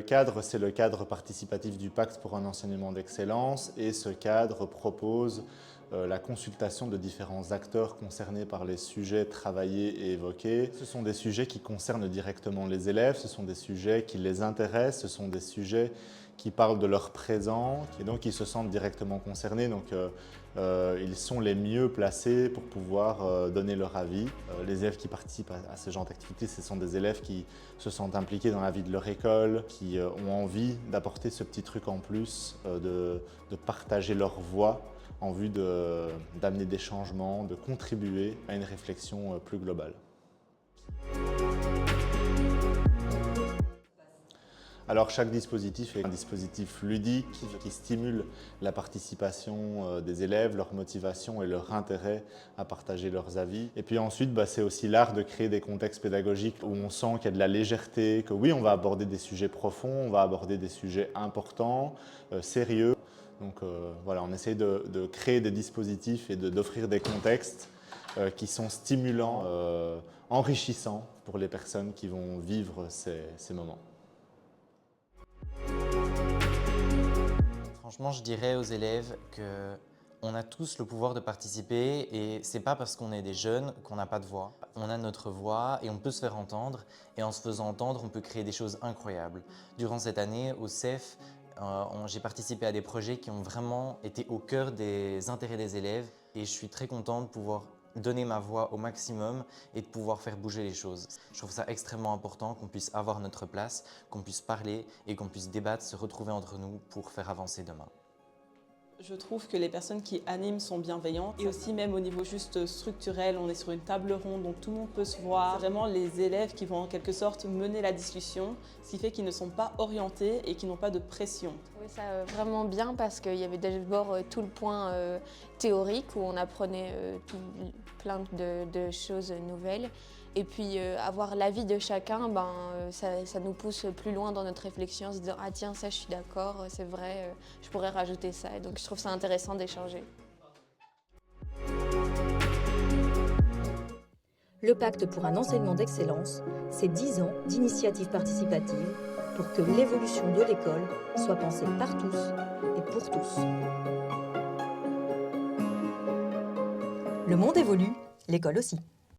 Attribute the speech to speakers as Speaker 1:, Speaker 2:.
Speaker 1: cadre, c'est le cadre participatif du Pacte pour un enseignement d'excellence et ce cadre propose la consultation de différents acteurs concernés par les sujets travaillés et évoqués. Ce sont des sujets qui concernent directement les élèves, ce sont des sujets qui les intéressent, ce sont des sujets qui parlent de leur présent et donc ils se sentent directement concernés. Donc, ils sont les mieux placés pour pouvoir donner leur avis. Les élèves qui participent à ce genre d'activité, ce sont des élèves qui se sentent impliqués dans la vie de leur école, qui ont envie d'apporter ce petit truc en plus, de partager leur voix en vue d'amener des changements, de contribuer à une réflexion plus globale. Alors chaque dispositif est un dispositif ludique qui stimule la participation des élèves, leur motivation et leur intérêt à partager leurs avis. Et puis ensuite, c'est aussi l'art de créer des contextes pédagogiques où on sent qu'il y a de la légèreté, que oui, on va aborder des sujets profonds, on va aborder des sujets importants, sérieux. Donc voilà, on essaye de créer des dispositifs et d'offrir des contextes qui sont stimulants, enrichissants pour les personnes qui vont vivre ces moments.
Speaker 2: Franchement, je dirais aux élèves qu'on a tous le pouvoir de participer et c'est pas parce qu'on est des jeunes qu'on n'a pas de voix. On a notre voix et on peut se faire entendre et en se faisant entendre, on peut créer des choses incroyables. Durant cette année, au CEF, j'ai participé à des projets qui ont vraiment été au cœur des intérêts des élèves et je suis très content de pouvoir donner ma voix au maximum et de pouvoir faire bouger les choses. Je trouve ça extrêmement important qu'on puisse avoir notre place, qu'on puisse parler et qu'on puisse débattre, se retrouver entre nous pour faire avancer demain.
Speaker 3: Je trouve que les personnes qui animent sont bienveillantes et aussi même au niveau juste structurel, on est sur une table ronde donc tout le monde peut se voir. C'est vraiment les élèves qui vont en quelque sorte mener la discussion, ce qui fait qu'ils ne sont pas orientés et qui n'ont pas de pression.
Speaker 4: Oui, ça vraiment bien parce qu'il y avait d'abord tout le point théorique où on apprenait plein de choses nouvelles. Et puis avoir l'avis de chacun, ça nous pousse plus loin dans notre réflexion, en se disant « Ah tiens, ça je suis d'accord, c'est vrai, je pourrais rajouter ça ». Et donc je trouve ça intéressant d'échanger.
Speaker 5: Le Pacte pour un enseignement d'excellence, c'est 10 ans d'initiatives participatives pour que l'évolution de l'école soit pensée par tous et pour tous. Le monde évolue, l'école aussi.